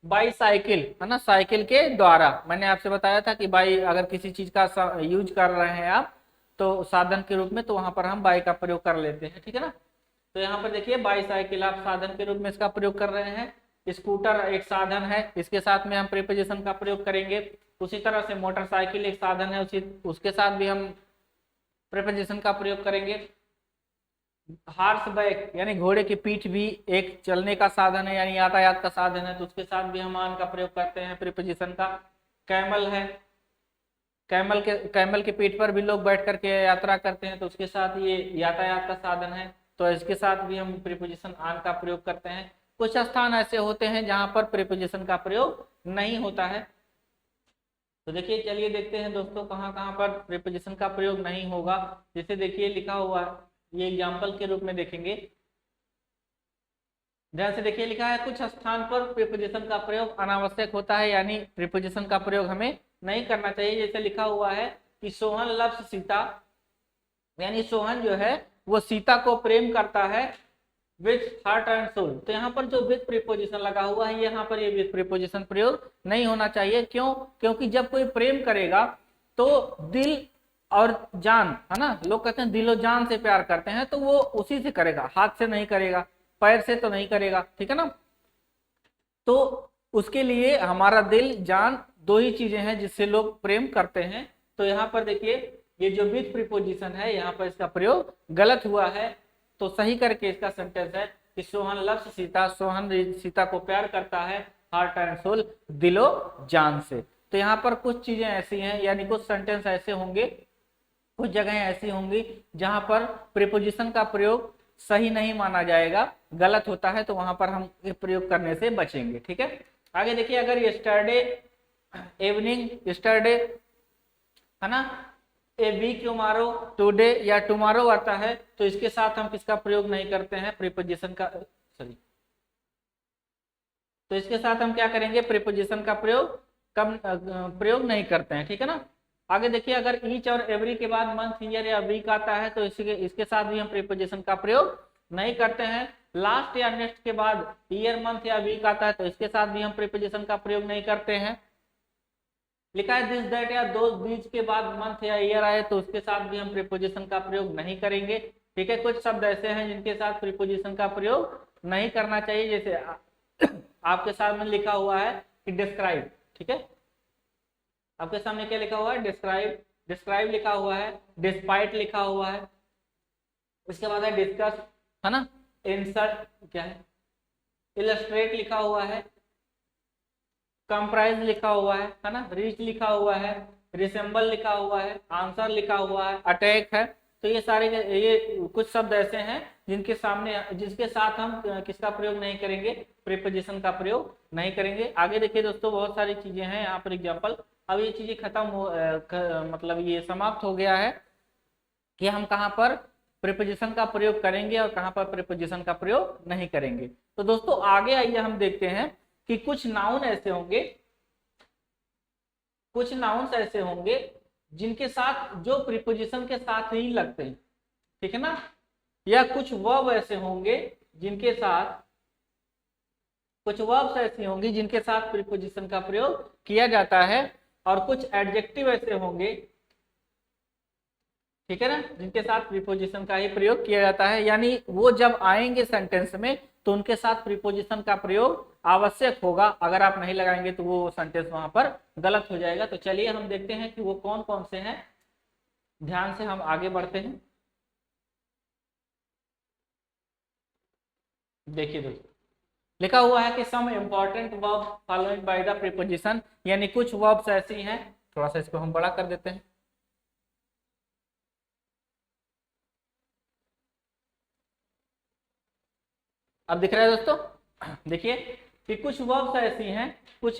बाई साइकिल है ना, साइकिल के द्वारा, मैंने आपसे बताया था कि बाई अगर किसी चीज का यूज कर रहे हैं आप तो साधन के रूप में, तो वहां पर हम बाई का प्रयोग कर लेते हैं, ठीक है ना। तो यहाँ पर देखिए बाई साइकिल आप साधन के रूप में इसका प्रयोग कर रहे हैं। स्कूटर एक साधन है, इसके साथ में हम प्रीपोजिशन का प्रयोग करेंगे। उसी तरह से मोटरसाइकिल एक साधन है, उसके साथ भी हम प्रीपोजिशन का प्रयोग करेंगे। हार्स बैक यानी घोड़े की पीठ भी एक चलने का साधन है, यानी यातायात का साधन है, तो उसके साथ भी हम ऑन का प्रयोग करते हैं प्रीपोजिशन का। कैमल है, कैमल के पीठ पर भी लोग बैठ करके यात्रा करते हैं, तो उसके साथ ये यातायात का साधन है, तो इसके साथ भी हम प्रीपोजिशन ऑन का प्रयोग करते हैं। कुछ स्थान ऐसे होते हैं जहां पर प्रीपोजिशन का प्रयोग नहीं होता है, तो देखिए चलिए देखते हैं दोस्तों कहाँ कहाँ पर प्रीपोजिशन का प्रयोग नहीं होगा। जैसे देखिए लिखा हुआ है, ये एग्जाम्पल के रूप में देखेंगे, ध्यान से देखिए, लिखा है कुछ स्थान पर प्रीपोजिशन का प्रयोग अनावश्यक होता है, यानी प्रीपोजिशन का प्रयोग हमें नहीं करना चाहिए। जैसे लिखा हुआ है कि सोहन लव्स सीता, यानी सोहन जो है वो सीता को प्रेम करता है विथ हार्ट एंड सोल। तो यहाँ पर जो विथ प्रीपोजिशन लगा हुआ है, यहाँ पर ये विथ प्रीपोजिशन प्रयोग नहीं होना चाहिए। क्यों? क्योंकि जब कोई प्रेम करेगा तो दिल और जान, है ना, लोग कहते हैं दिलो जान से प्यार करते हैं, तो वो उसी से करेगा, हाथ से नहीं करेगा, पैर से तो नहीं करेगा, ठीक है ना। तो उसके लिए हमारा दिल जान दो ही चीजें हैं जिससे लोग प्रेम करते हैं। तो यहाँ पर देखिए ये जो विथ प्रीपोजिशन है यहाँ पर इसका प्रयोग गलत हुआ है, तो सही करके इसका सेंटेंस है कि सोहन लव्स सीता, सोहन सीता को प्यार करता है हार्ट एंड सोल, दिलो जान से। तो यहाँ पर कुछ चीजें ऐसी हैं, यानी कुछ सेंटेंस ऐसे होंगे, कुछ जगहें ऐसी होंगी जहां पर प्रीपोजिशन का प्रयोग सही नहीं माना जाएगा, गलत होता है, तो वहां पर हम प्रयोग करने से बचेंगे, ठीक है। आगे देखिए, अगर यस्टरडे इवनिंग, यस्टरडे है ना, ए वीक टुमारो, टुडे या टुमारो आता है, तो इसके साथ हम किसका प्रयोग नहीं करते हैं, प्रीपोजिशन का, सॉरी, तो इसके साथ हम क्या करेंगे, प्रीपोजिशन का प्रयोग कम प्रयोग नहीं करते हैं, ठीक है ना। आगे देखिए, अगर ईच और एवरी के बाद मंथ, ईयर या वीक आता है तो इसके साथ भी हम प्रीपोजिशन का प्रयोग नहीं करते हैं। लास्ट या नेक्स्ट के बाद ईयर, मंथ या वीक आता है तो इसके साथ भी हम प्रीपोजिशन का प्रयोग नहीं करते हैं। लिखा है दिस दैट या दो, बीच के बाद मंथ या ईयर आए तो उसके साथ भी हम प्रीपोजिशन का प्रयोग नहीं करेंगे, ठीक है। कुछ शब्द ऐसे हैं जिनके साथ प्रीपोजिशन का प्रयोग नहीं करना चाहिए, जैसे आपके सामने लिखा हुआ है कि डिस्क्राइब, ठीक है, आपके सामने क्या लिखा हुआ है, डिस्क्राइब, डिस्क्राइब लिखा हुआ है, डिस्पाइट लिखा हुआ है, उसके बाद है डिस्कस, है ना, इंसर्ट क्या है, इलस्ट्रेट लिखा हुआ है, कंप्राइज लिखा हुआ है ना, रीच लिखा हुआ है, रिसेंबल लिखा हुआ है, आंसर लिखा हुआ है, अटैक है, तो ये सारे ये कुछ शब्द ऐसे हैं जिसके साथ हम किसका प्रयोग नहीं करेंगे, प्रीपोजिशन का प्रयोग नहीं करेंगे। आगे देखिए दोस्तों, बहुत सारी चीजें हैं यहाँ पर एग्जाम्पल। अब ये चीजें खत्म हो मतलब ये समाप्त हो गया है कि हम कहाँ पर प्रीपोजिशन का प्रयोग करेंगे और कहाँ पर प्रीपोजिशन का प्रयोग नहीं करेंगे। तो दोस्तों आगे आइए हम देखते हैं कि कुछ नाउन ऐसे होंगे जिनके साथ जो प्रीपोजिशन के साथ ही लगते हैं, ठीक है ना, या कुछ वर्ब ऐसे होंगे जिनके साथ प्रीपोजिशन का प्रयोग किया जाता है, और कुछ एडजेक्टिव ऐसे होंगे, ठीक है ना, जिनके साथ प्रीपोजिशन का ही प्रयोग किया जाता है। यानी वो जब आएंगे सेंटेंस में तो उनके साथ प्रीपोजिशन का प्रयोग आवश्यक होगा। अगर आप नहीं लगाएंगे तो वो सेंटेंस वहां पर गलत हो जाएगा। तो चलिए हम देखते हैं कि वो कौन कौन से हैं। ध्यान से हम आगे बढ़ते हैं। देखिए दोस्तों, लिखा हुआ है कि some important verb following by the preposition, यानी कुछ वर्ब्स ऐसी हैं, थोड़ा सा इसको हम बड़ा कर देते हैं। अब दिख रहा है दोस्तों, देखिए कि कुछ वर्ब्स ऐसी हैं, कुछ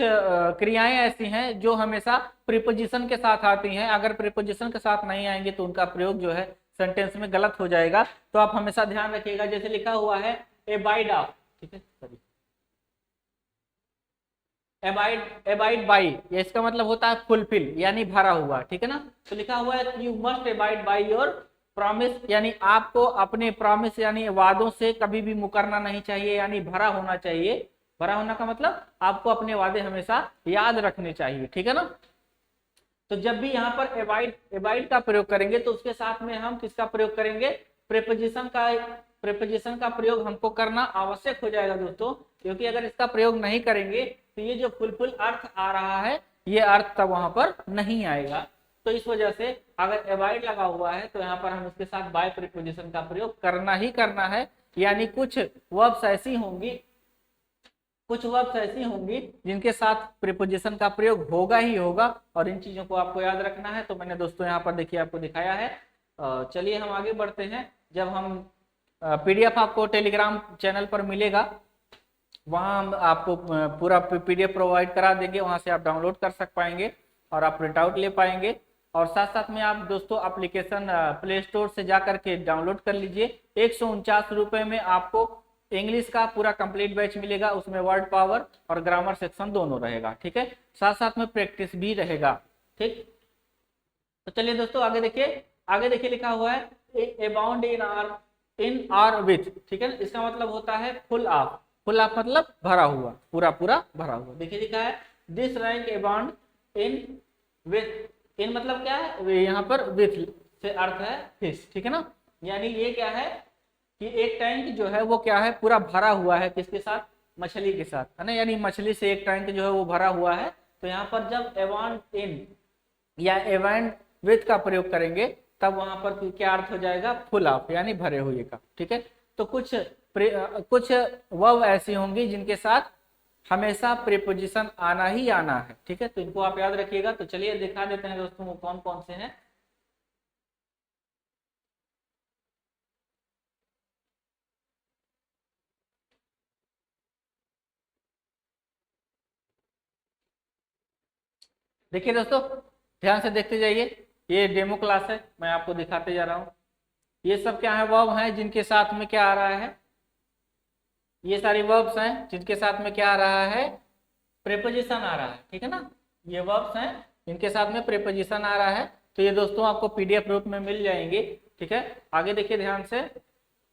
क्रियाएं ऐसी हैं जो हमेशा प्रीपोजिशन के साथ आती हैं। अगर प्रीपोजिशन के साथ नहीं आएंगे तो उनका प्रयोग जो है सेंटेंस में गलत हो जाएगा। तो आप हमेशा ध्यान रखिएगा। जैसे लिखा हुआ है एबाइड ऑफ, ठीक है, सॉरी, एबाइड बाई, ये इसका मतलब होता है फुलफिल, यानी भरा हुआ, ठीक है ना। तो लिखा हुआ है you must abide by your promise, यानी आपको अपने प्रॉमिस यानी वादों से कभी भी मुकरना नहीं चाहिए, यानी भरा होना चाहिए। भरा होना का मतलब आपको अपने वादे हमेशा याद रखने चाहिए, ठीक है ना। तो जब भी यहाँ पर एबाइड का प्रयोग करेंगे तो उसके साथ में हम किसका प्रयोग करेंगे, प्रीपोजिशन का प्रयोग हमको करना आवश्यक हो जाएगा दोस्तों, क्योंकि अगर इसका प्रयोग नहीं करेंगे तो ये जो फुलफिल अर्थ आ रहा है ये अर्थ तब वहां पर नहीं आएगा। तो इस वजह से अगर एवॉइड लगा हुआ है तो यहाँ पर हम इसके साथ बाय प्रीपोजिशन का प्रयोग करना ही करना है। यानी कुछ वर्ब्स ऐसी होंगी जिनके साथ प्रीपोजिशन का प्रयोग होगा ही होगा, और इन चीजों को आपको याद रखना है। तो मैंने दोस्तों यहाँ पर देखिए आपको दिखाया है। चलिए हम आगे बढ़ते हैं। जब हम पीडीएफ आपको टेलीग्राम चैनल पर मिलेगा, वहां हम आपको पूरा पीडीएफ प्रोवाइड करा देंगे, वहां से आप डाउनलोड कर पाएंगे और आप प्रिंट आउट ले पाएंगे। और साथ साथ में आप दोस्तों एप्लीकेशन प्ले स्टोर से जा करके डाउनलोड कर लीजिए। 149 रुपए में आपको इंग्लिश का पूरा कंप्लीट बैच मिलेगा, उसमें वर्ड पावर और ग्रामर सेक्शन दोनों रहेगा, ठीक है, साथ साथ में प्रैक्टिस भी रहेगा, ठीक। तो चलिए दोस्तों आगे देखिए लिखा हुआ है अबाउंड इन आर विथ, ठीक है, इसका मतलब होता है फुल ऑफ मतलब भरा हुआ, पूरा भरा हुआ। देखिए लिखा है this tank abound in with, in मतलब क्या है, यहाँ पर विथ से अर्थ है फिश, ठीक है ना। यानी ये क्या है कि एक टैंक जो है वो क्या है, पूरा भरा हुआ है, किसके साथ, मछली के साथ, है ना। यानी मछली से एक टैंक जो है वो भरा हुआ है। तो यहाँ पर जब अबाउंड इन या अबाउंड विथ का प्रयोग करेंगे तब वहां पर क्या अर्थ हो जाएगा, फुल ऑफ, यानी भरे हुए का, ठीक है। तो कुछ वर्ब ऐसी होंगी जिनके साथ हमेशा प्रीपोजिशन आना ही आना है, ठीक है, तो इनको आप याद रखिएगा। तो चलिए दिखा देते हैं दोस्तों वो कौन कौन से हैं। देखिए दोस्तों ध्यान से देखते जाइए, ये डेमो क्लास है, मैं आपको दिखाते जा रहा हूँ। ये सब क्या है, वर्ब हैं जिनके साथ में क्या आ रहा है, ये सारी वर्ब्स हैं जिनके साथ में क्या आ रहा है, प्रीपोजिशन आ रहा है, ठीक है ना। ये वर्ब्स हैं जिनके साथ में प्रीपोजिशन आ रहा है। तो ये दोस्तों आपको पीडीएफ रूप में मिल जाएंगे, ठीक है। आगे देखिए ध्यान से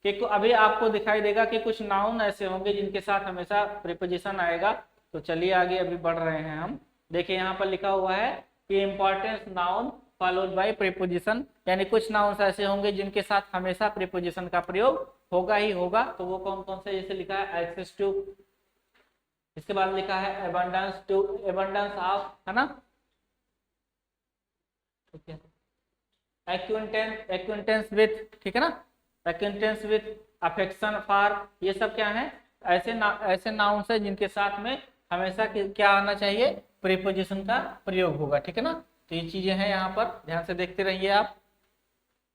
कि अभी आपको दिखाई देगा कि कुछ नाउन ऐसे होंगे जिनके साथ हमेशा प्रीपोजिशन आएगा। तो चलिए आगे अभी बढ़ रहे हैं हम। देखिए यहाँ पर लिखा हुआ है कि important noun followed by preposition, यानी कुछ नाउन्स ऐसे होंगे जिनके साथ हमेशा प्रीपोजिशन का प्रयोग होगा ही होगा। तो वो कौन कौन से, जैसे लिखा है एक्सेस टू, इसके बाद लिखा है एबंडेंस टू, एबंडेंस ऑफ, है ना, ठीक है, एक्विंटेंस विथ, ठीक है ना, एक्विंटेंस विथ, अफेक्शन फॉर, ये सब क्या है, ऐसे नाउन्स है जिनके साथ में हमेशा क्या आना चाहिए, प्रीपोजिशन का प्रयोग होगा, ठीक है ना। तो ये चीजें हैं यहाँ पर, ध्यान से देखते रहिए आप।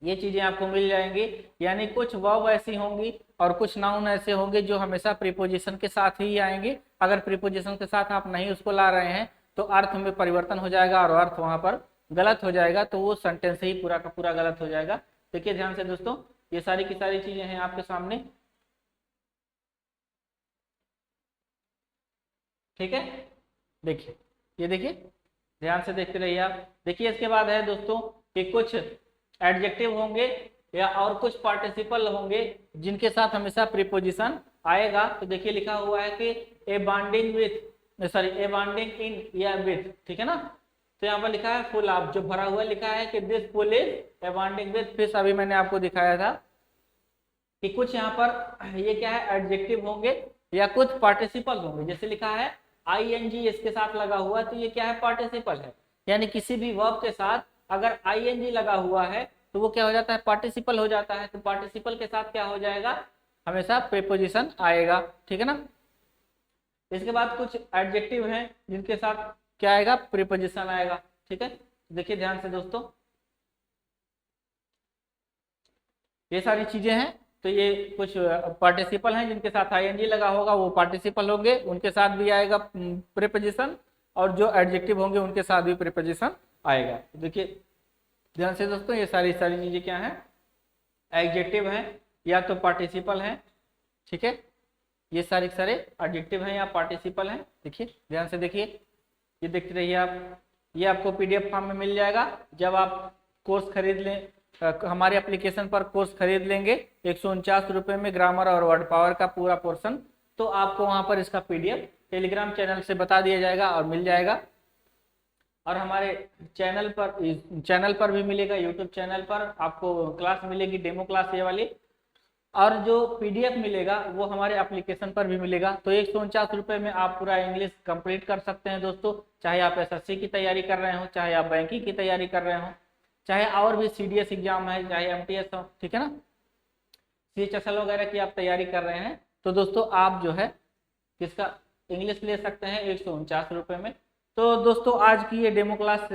ये चीजें आपको मिल जाएंगी। यानी कुछ वर्ब ऐसी होंगी और कुछ नाउन ऐसे होंगे जो हमेशा प्रीपोजिशन के साथ ही आएंगे। अगर प्रीपोजिशन के साथ आप नहीं उसको ला रहे हैं तो अर्थ में परिवर्तन हो जाएगा और अर्थ वहां पर गलत हो जाएगा, तो वो सेंटेंस ही पूरा का पूरा गलत हो जाएगा। देखिए ध्यान से दोस्तों, ये सारी की सारी चीजें हैं आपके सामने, ठीक है। देखिए, ये देखिए, ध्यान से देखते रहिए आप। देखिए इसके बाद है दोस्तों कि कुछ एडजेक्टिव होंगे या और कुछ पार्टिसिपल होंगे जिनके साथ हमेशा प्रीपोजिशन आएगा। तो देखिए लिखा हुआ है कि abounding with, sorry abounding in या विथ, ठीक है ना। तो यहाँ पर लिखा है फुल ऑफ, जो भरा हुआ लिखा है कि this pool is abounding with fish. अभी मैंने आपको दिखाया था कि कुछ यहाँ पर ये क्या है, एडजेक्टिव होंगे या कुछ पार्टिसिपल होंगे। जैसे लिखा है आईएनजी इसके साथ लगा हुआ है, तो ये क्या है, पार्टिसिपल है। यानी किसी भी वर्ब के साथ अगर आईएनजी लगा हुआ है तो वो क्या हो जाता है, पार्टिसिपल हो जाता है। तो पार्टिसिपल के साथ क्या हो जाएगा, हमेशा प्रीपोजिशन आएगा, ठीक है ना। इसके बाद कुछ एडजेक्टिव हैं जिनके साथ क्या आएगा, प्रीपोजिशन आएगा, ठीक है। देखिए ध्यान से दोस्तों, ये सारी चीजें हैं। तो ये कुछ पार्टिसिपल हैं जिनके साथ आईएनजी लगा होगा, वो पार्टिसिपल होंगे, उनके साथ भी आएगा प्रीपोजिशन, और जो एडजेक्टिव होंगे उनके साथ भी प्रीपोजिशन आएगा। देखिए ध्यान से दोस्तों, ये सारी चीजें क्या हैं, एडजेक्टिव हैं या तो पार्टिसिपल हैं, ठीक है। ये सारे एडजेक्टिव हैं या पार्टिसिपल हैं। देखिए ध्यान से देखिए, ये देखते रहिए आप। ये आपको पीडीएफ फॉर्म में मिल जाएगा जब आप कोर्स खरीद लें, हमारे एप्लीकेशन पर कोर्स खरीद लेंगे 149 रुपये में ग्रामर और वर्ड पावर का पूरा पोर्शन। तो आपको वहां पर इसका पीडीएफ टेलीग्राम चैनल से बता दिया जाएगा और मिल जाएगा। और हमारे चैनल पर भी मिलेगा, यूट्यूब चैनल पर आपको क्लास मिलेगी, डेमो क्लास ये वाली। और जो पीडीएफ मिलेगा वो हमारे एप्लीकेशन पर भी मिलेगा। तो 149 रुपये में आप पूरा इंग्लिश कंप्लीट कर सकते हैं दोस्तों। चाहे आप एसएससी की तैयारी कर रहे हो, चाहे आप बैंकिंग की तैयारी कर रहे हो, चाहे और भी सीडीएस एग्जाम है, चाहे एमटीएस हो, ठीक है ना, सीएचएसएल वगैरह की आप तैयारी कर रहे हैं, तो दोस्तों आप जो है किसका इंग्लिश ले सकते हैं 149 रुपये में। तो दोस्तों आज की ये डेमो क्लास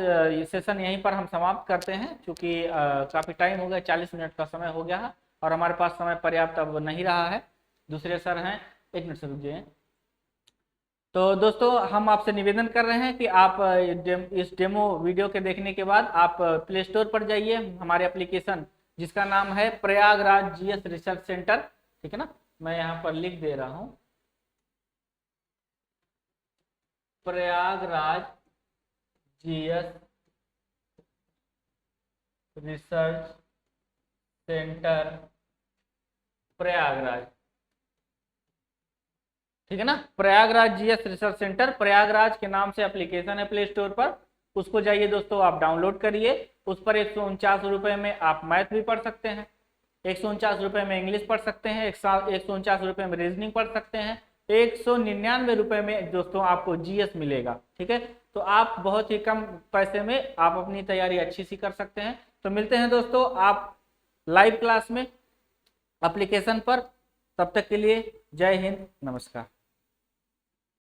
सेशन यहीं पर हम समाप्त करते हैं, क्योंकि काफ़ी टाइम हो गया, 40 मिनट का समय हो गया है और हमारे पास समय पर्याप्त अब नहीं रहा है। दूसरे सर हैं, 1 मिनट से रुक जाइए। तो दोस्तों हम आपसे निवेदन कर रहे हैं कि आप इस डेमो वीडियो के देखने के बाद आप प्ले स्टोर पर जाइए, हमारे एप्लीकेशन जिसका नाम है प्रयागराज जीएस रिसर्च सेंटर, ठीक है ना, मैं यहाँ पर लिख दे रहा हूँ, Prayagraj GS research centre Prayagraj, ठीक है ना, Prayagraj GS research centre Prayagraj के नाम से एप्लीकेशन है प्ले स्टोर पर। उसको जाइए दोस्तों, आप डाउनलोड करिए। उस पर 149 रुपये में आप मैथ भी पढ़ सकते हैं, 149 रुपये में इंग्लिश पढ़ सकते हैं, 149 रुपये में रीजनिंग पढ़ सकते हैं, 199 रुपये में दोस्तों आपको जीएस मिलेगा, ठीक है। तो आप बहुत ही कम पैसे में आप अपनी तैयारी अच्छी सी कर सकते हैं। तो मिलते हैं दोस्तों आप लाइव क्लास में एप्लीकेशन पर, तब तक के लिए जय हिंद, नमस्कार।